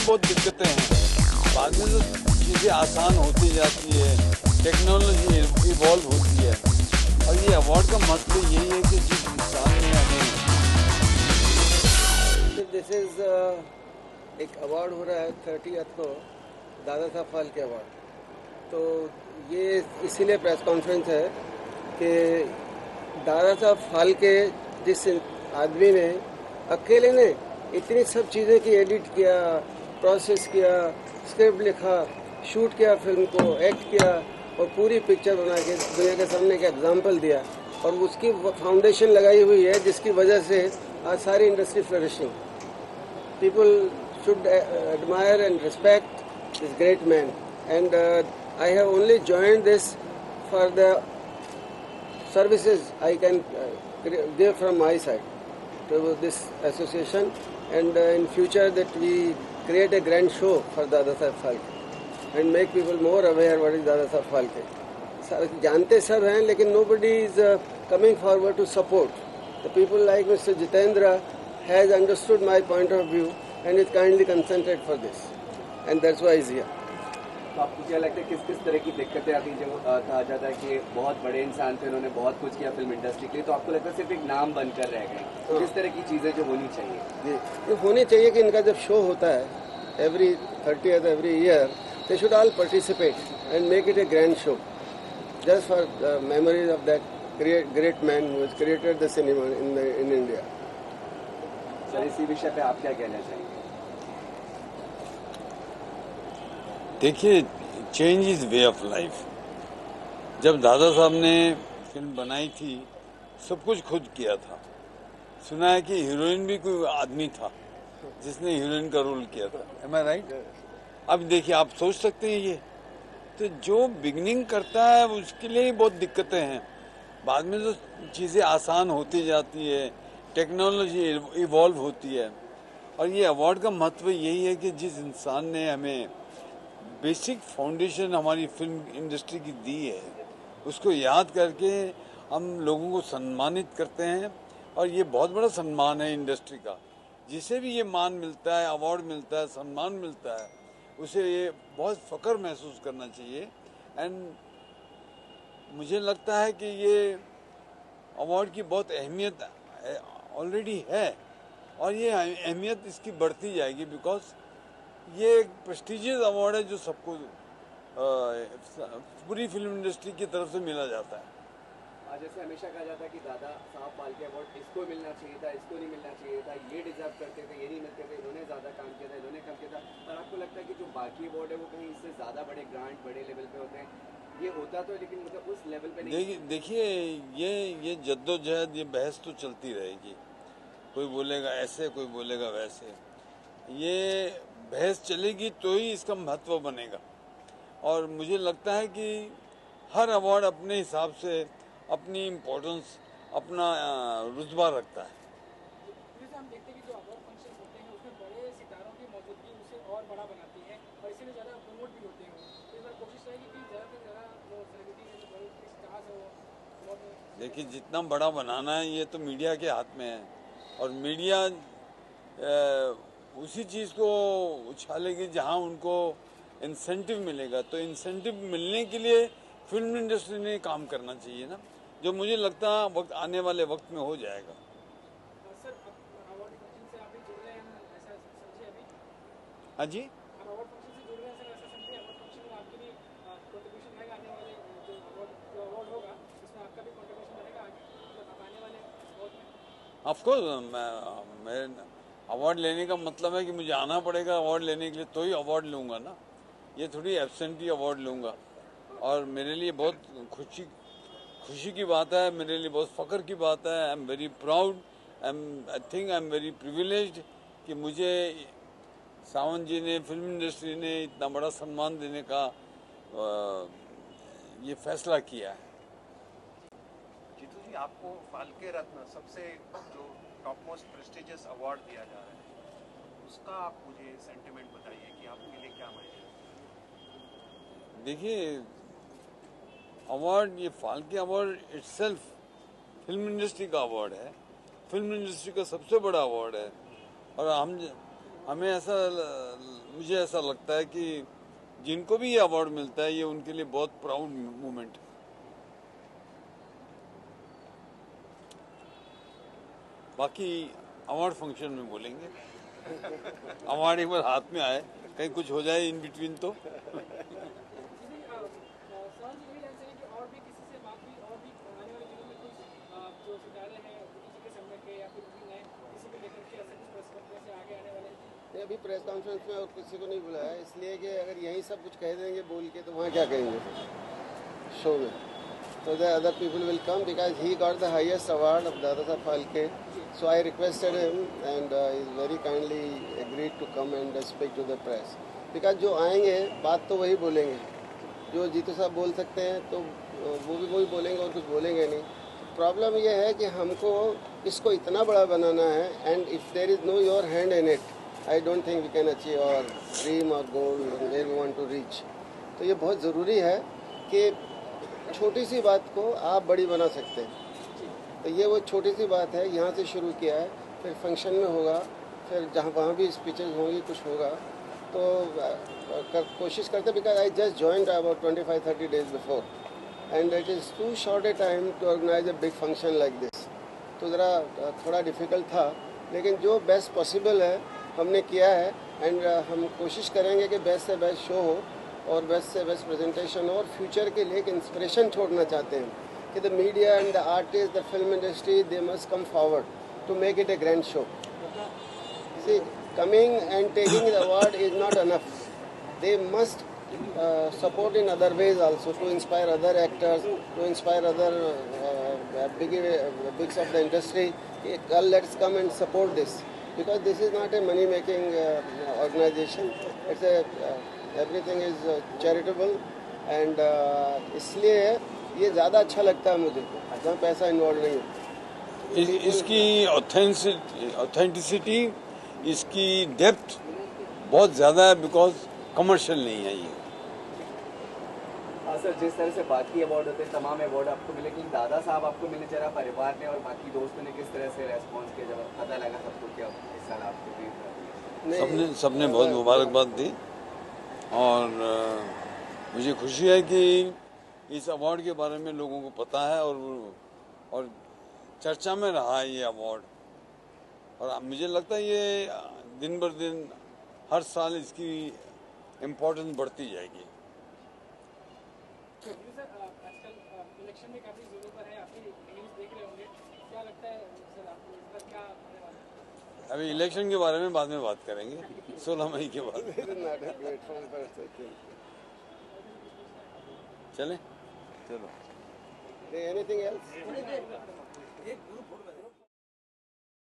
बहुत दिक्कतें हैं। बाद में तो चीज़ें आसान होती जाती है, टेक्नोलॉजी इवॉल्व होती है, और ये अवार्ड का मतलब यही है कि जिस इंसान ने हमें दिस इज एक अवार्ड हो रहा है 30th को, दादा साहब फाल्के अवार्ड। तो ये इसीलिए प्रेस कॉन्फ्रेंस है कि दादा साहब फाल्के जिस आदमी ने अकेले ने इतनी सब चीज़ें की, एडिट किया, प्रोसेस किया, स्क्रिप्ट लिखा, शूट किया, फिल्म को एक्ट किया और पूरी पिक्चर बना के दुनिया के सामने एक एग्जाम्पल दिया, और उसकी फाउंडेशन लगाई हुई है जिसकी वजह से आज सारी industry flourishing. People should admire and respect this great man. And I have only joined this for the services I can give from my side to this association. And in future that we create a grand show for Dada Saheb Phalke and make people more aware what is Dada Saheb Phalke. जानते सब हैं, लेकिन nobody is coming forward to support. The people like Mr. Jitendra has understood my point of view and is kindly consented for this, and that's why he's here. तो आपको क्या लगता है किस किस तरह की दिक्कतें आती हैं जब कहा जाता है कि बहुत बड़े इंसान थे, उन्होंने बहुत कुछ किया फिल्म इंडस्ट्री के लिए, तो आपको लगता है सिर्फ एक नाम बनकर रह गए? तो किस तरह की चीज़ें जो होनी चाहिए? जी, ये होनी चाहिए कि इनका जब शो होता है every 30th every year, they should all participate and make it a grand show just for the memories of that great man who has created the cinema in India. Sir, इसी विषय पे आप क्या कहना चाहेंगे? देखिए, change is way of life. जब दादा साहब ने फिल्म बनाई थी, सब कुछ खुद किया था। सुना है कि हीरोइन भी कोई आदमी था जिसने हीरोइन का रोल किया था। एम आई राइट? अब देखिए, आप सोच सकते हैं ये तो जो बिगनिंग करता है उसके लिए ही बहुत दिक्कतें हैं। बाद में तो चीज़ें आसान होती जाती है, टेक्नोलॉजी इवॉल्व होती है, और ये अवार्ड का महत्व यही है कि जिस इंसान ने हमें बेसिक फाउंडेशन हमारी फिल्म इंडस्ट्री की दी है, उसको याद करके हम लोगों को सम्मानित करते हैं। और ये बहुत बड़ा सम्मान है इंडस्ट्री का। जिसे भी ये मान मिलता है, अवार्ड मिलता है, सम्मान मिलता है, उसे ये बहुत फ़ख्र महसूस करना चाहिए। एंड मुझे लगता है कि ये अवार्ड की बहुत अहमियत ऑलरेडी है, और ये अहमियत इसकी बढ़ती जाएगी, बिकॉज ये एक प्रेस्टिजियस अवार्ड है जो सबको पूरी फिल्म इंडस्ट्री की तरफ से मिला जाता है। जैसे हमेशा कहा जाता है कि दादा साहब फाल्के अवार्ड इसको मिलना चाहिए था, इसको नहीं मिलना चाहिए था, ये डिजर्व करते थे, ये नहीं मिलते थे, इन्होंने ज़्यादा काम किया था, इन्होंने कम किया था। पर आपको लगता है कि जो बाकी अवार्ड है वो कहीं इससे ज़्यादा बड़े ग्रांट, बड़े लेवल पे होते हैं? ये होता तो, लेकिन मतलब उस लेवल पे नहीं। देखिए, ये जद्दोजहद, ये बहस तो चलती रहेगी। कोई बोलेगा ऐसे, कोई बोलेगा वैसे। ये बहस चलेगी तो ही इसका महत्व बनेगा। और मुझे लगता है कि हर अवार्ड अपने हिसाब से अपनी इम्पोर्टेंस, अपना रुतबा रखता है। जैसे हम देखते हैं कि जो अवार्ड फंक्शन होते हैं उसमें बड़े सितारों की मौजूदगी उसे और बड़ा बनाती है, और इसीलिए ज़्यादा प्रमोट भी होते हैं। तो इस बार कोशिश रहेगी कि ज़्यादा से ज़्यादा जो सेलिब्रिटी है, जो बड़े स्टार्स है, वो देखिए, जितना बड़ा बनाना है ये तो मीडिया के हाथ में है, और मीडिया उसी चीज़ को उछालेगी जहां उनको इंसेंटिव मिलेगा। तो इंसेंटिव मिलने के लिए फिल्म इंडस्ट्री ने काम करना चाहिए ना, जो मुझे लगता है वक्त आने वाले वक्त में हो जाएगा। सर, अवार्ड फंक्शन से आप भी जुड़ रहे हैं, ऐसा समझे अभी? हाँ जी, आप अवार्ड फंक्शन से जुड़ रहे हैं सर, ऐसा समझे? अवार्ड फंक्शन में आपकी भी कंट्रीब्यूशन रहेगा, आने वाले जो अवार्ड होगा उसमें आपका भी कंट्रीब्यूशन रहेगा मतलब आने वाले अवार्ड में? ऑफकोर्स मैं अवार्ड लेने का मतलब है कि मुझे आना पड़ेगा अवार्ड लेने के लिए, तो ही अवार्ड लूँगा ना। ये थोड़ी एब्सेंटली अवार्ड लूँगा। और मेरे लिए बहुत खुशी की बात है, मेरे लिए बहुत फ़ख्र की बात है। I am very proud, I think I am very privileged कि मुझे सावंत जी ने, फिल्म इंडस्ट्री ने इतना बड़ा सम्मान देने का ये फैसला किया है। जीतू जी, आपको फाल्के रत्न सबसे जो टॉप मोस्ट प्रेस्टिजियस अवार्ड दिया जा रहा है, उसका आप मुझे सेंटिमेंट बताइए कि आपके लिए क्या मायने है? देखिए, अवार्ड, ये Phalke award itself film industry का अवार्ड है, फिल्म इंडस्ट्री का सबसे बड़ा अवार्ड है। और हमें ऐसा मुझे ऐसा लगता है कि जिनको भी ये अवार्ड मिलता है ये उनके लिए बहुत प्राउड मोमेंट है। बाकी अवार्ड फंक्शन में बोलेंगे। अवार्ड एक बार हाथ में आए, कहीं कुछ हो जाए इन बिटवीन तो सवाल यही जान चाहिए कि और भी किसी से बात हुई और भी आने वाले दिनों में कुछ जो सितारे हैं किसी के समय के या फिर किसी नए किसी को लेकर के ऐसे कुछ प्रेस कॉन्फ्रेंस से आगे आने वाले हैं? नहीं, अभी प्रेस कॉन्फ्रेंस में और किसी को नहीं बुलाया, इसलिए कि अगर यही सब कुछ कह देंगे बोल के तो वहाँ क्या कहेंगे शो में। So the other people will come because he got the highest award of Dada Saheb Phalke. So I requested him and he very kindly agreed to come and speak to the press. Because जो आएंगे बात तो वही बोलेंगे, जो जीतू साहब बोल सकते हैं तो वो भी वही बोलेंगे और कुछ बोलेंगे नहीं। प्रॉब्लम ये है कि हमको इसको इतना बड़ा बनाना है and if there is no your hand in it I don't think we can achieve our dream और goal where we want to reach. तो ये बहुत ज़रूरी है कि छोटी सी बात को आप बड़ी बना सकते हैं। तो ये वो छोटी सी बात है, यहाँ से शुरू किया है, फिर फंक्शन में होगा, फिर जहाँ वहाँ भी स्पीचेज होंगी, कुछ होगा। तो कोशिश करते because I just joined about 25-30 days before and it is too short a time to organise a big function like this. तो ज़रा थोड़ा डिफ़िकल्ट था, लेकिन जो बेस्ट पॉसिबल है हमने किया है एंड हम कोशिश करेंगे कि बेस्ट से बेस्ट शो हो और बेस्ट से बेस्ट प्रेजेंटेशन हो। और फ्यूचर के लिए एक इंस्पिरेशन छोड़ना चाहते हैं कि the media and the artist, the film industry, they must come forward to make it a grand show. See coming and taking the award is not enough. They must support in other ways also to inspire other actors, to inspire other bigs of the industry. Let's come and support this because this is not a money-making organization. It's a everything is charitable and इसलिए ये ज़्यादा अच्छा लगता है मुझे जहाँ पैसा involve नहीं हो। इसकी ऑथेंटिसिटी, इसकी डेप्थ बहुत ज़्यादा है बिकॉज कमर्शियल नहीं है ये। सर, जिस तरह से बाकी अवार्ड होते हैं, तमाम अवार्ड आपको मिले, लेकिन दादा साहब आपको मिलने चला, परिवार ने और बाकी दोस्तों ने किस तरह से रेस्पॉन्स किया जब पता लगा सबको क्या इस साल आपको भी? सबने बहुत मुबारकबाद दी और मुझे खुशी है कि इस अवार्ड के बारे में लोगों को पता है और चर्चा में रहा है ये अवार्ड। और मुझे लगता है ये दिन बर दिन हर साल इसकी इम्पोर्टेंस बढ़ती जाएगी। सर, आजकल इलेक्शन में काफ़ी जोरों पर है, आपकी न्यूज़ देख रहे होंगे, क्या लगता है सर आपको इस बार क्या होने वाला है? अभी इलेक्शन के बारे में बाद में बात करेंगे 16 मई के बाद। चले, चलो। Anything else?